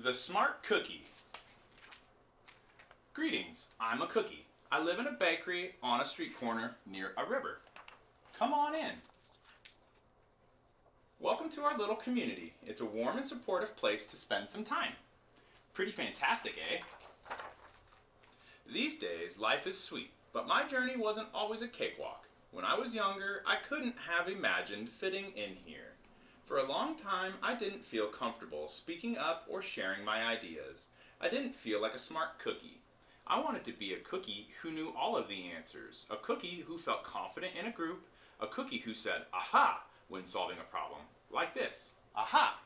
The Smart Cookie. Greetings, I'm a cookie. I live in a bakery on a street corner near a river. Come on in. Welcome to our little community. It's a warm and supportive place to spend some time. Pretty fantastic, eh? These days, life is sweet, but my journey wasn't always a cakewalk. When I was younger, I couldn't have imagined fitting in here. For a long time, I didn't feel comfortable speaking up or sharing my ideas. I didn't feel like a smart cookie. I wanted to be a cookie who knew all of the answers, a cookie who felt confident in a group, a cookie who said, aha, when solving a problem. Like this, aha.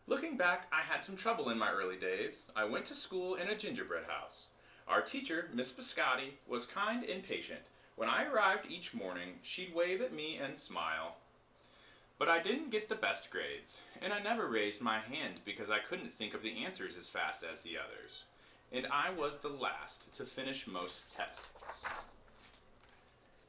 Looking back, I had some trouble in my early days. I went to school in a gingerbread house. Our teacher, Miss Biscotti, was kind and patient. When I arrived each morning, she'd wave at me and smile. But I didn't get the best grades, and I never raised my hand because I couldn't think of the answers as fast as the others. And I was the last to finish most tests.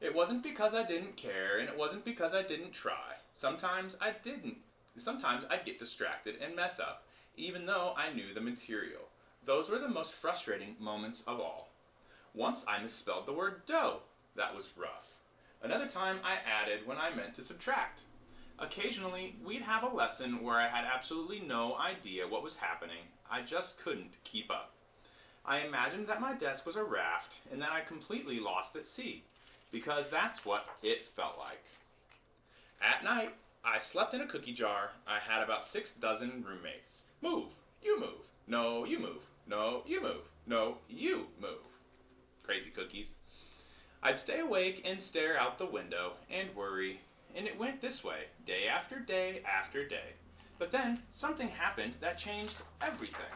It wasn't because I didn't care, and it wasn't because I didn't try. Sometimes I'd get distracted and mess up, even though I knew the material. Those were the most frustrating moments of all. Once I misspelled the word dough. That was rough. Another time I added when I meant to subtract. Occasionally, we'd have a lesson where I had absolutely no idea what was happening. I just couldn't keep up. I imagined that my desk was a raft and that I completely lost at sea, because that's what it felt like. At night, I slept in a cookie jar. I had about 6 dozen roommates. Move, you move. No, you move. No, you move. No, you move. Crazy cookies. I'd stay awake and stare out the window and worry, and it went this way, day after day after day. But then, something happened that changed everything.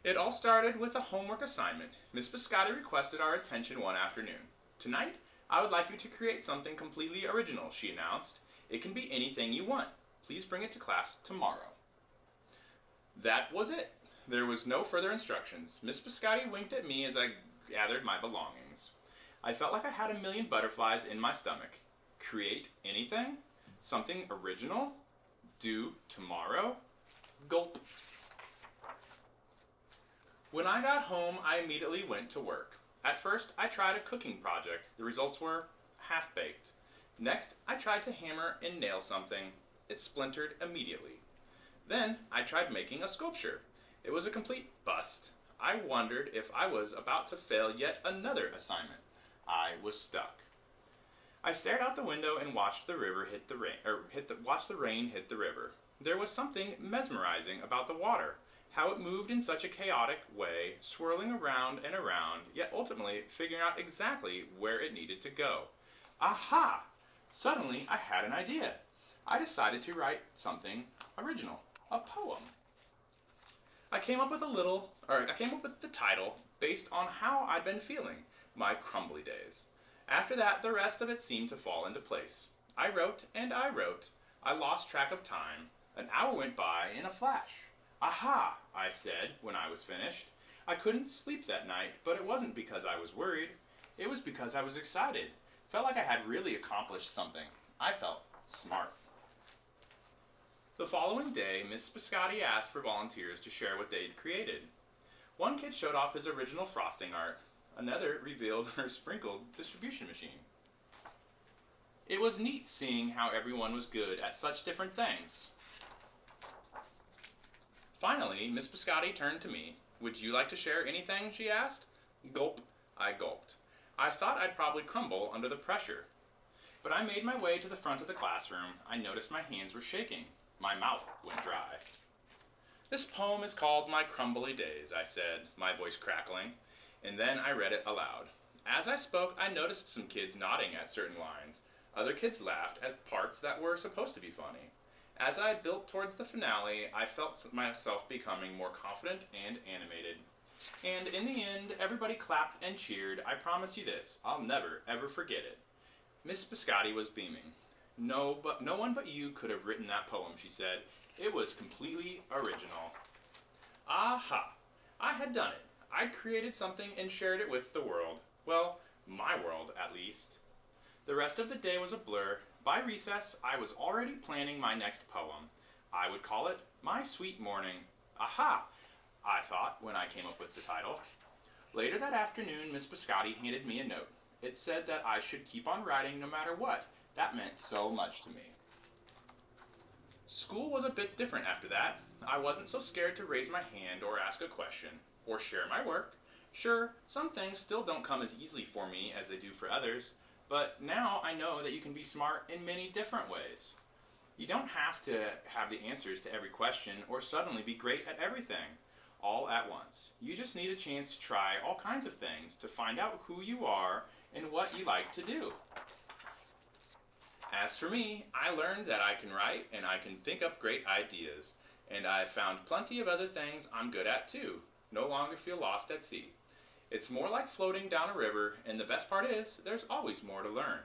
It all started with a homework assignment. Miss Biscotti requested our attention one afternoon. Tonight, I would like you to create something completely original, she announced. It can be anything you want. Please bring it to class tomorrow. That was it. There was no further instructions. Miss Biscotti winked at me as I gathered my belongings. I felt like I had a million butterflies in my stomach. Create anything? Something original? Due tomorrow? Gulp. When I got home, I immediately went to work. At first, I tried a cooking project. The results were half-baked. Next, I tried to hammer and nail something. It splintered immediately. Then, I tried making a sculpture. It was a complete bust. I wondered if I was about to fail yet another assignment. I was stuck. I stared out the window and watched the rain hit the river. There was something mesmerizing about the water, how it moved in such a chaotic way, swirling around and around, yet ultimately figuring out exactly where it needed to go. Aha! Suddenly, I had an idea. I decided to write something original, a poem. I came up with the title based on how I'd been feeling, my crumbly days. After that, the rest of it seemed to fall into place. I wrote and I wrote. I lost track of time. An hour went by in a flash. Aha, I said when I was finished. I couldn't sleep that night, but it wasn't because I was worried. It was because I was excited. Felt like I had really accomplished something. I felt smart. The following day, Miss Biscotti asked for volunteers to share what they'd created. One kid showed off his original frosting art. Another revealed her sprinkled distribution machine. It was neat seeing how everyone was good at such different things. Finally, Miss Biscotti turned to me. Would you like to share anything, she asked. Gulp, I gulped. I thought I'd probably crumble under the pressure. But I made my way to the front of the classroom. I noticed my hands were shaking. My mouth went dry. This poem is called My Crumbly Days, I said, my voice crackling, and then I read it aloud. As I spoke, I noticed some kids nodding at certain lines. Other kids laughed at parts that were supposed to be funny. As I built towards the finale, I felt myself becoming more confident and animated. And in the end, everybody clapped and cheered. I promise you this, I'll never, ever forget it. Miss Biscotti was beaming. No one but you could have written that poem, she said. It was completely original. Aha! I had done it. I'd created something and shared it with the world. Well, my world, at least. The rest of the day was a blur. By recess, I was already planning my next poem. I would call it My Sweet Morning. Aha! I thought when I came up with the title. Later that afternoon, Miss Biscotti handed me a note. It said that I should keep on writing no matter what. That meant so much to me. School was a bit different after that. I wasn't so scared to raise my hand or ask a question, or share my work. Sure, some things still don't come as easily for me as they do for others, but now I know that you can be smart in many different ways. You don't have to have the answers to every question or suddenly be great at everything, all at once. You just need a chance to try all kinds of things to find out who you are and what you like to do. As for me, I learned that I can write and I can think up great ideas, and I've found plenty of other things I'm good at too. No longer feel lost at sea. It's more like floating down a river, and the best part is, there's always more to learn.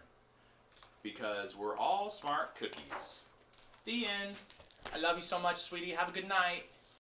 Because we're all smart cookies. The end. I love you so much, sweetie. Have a good night.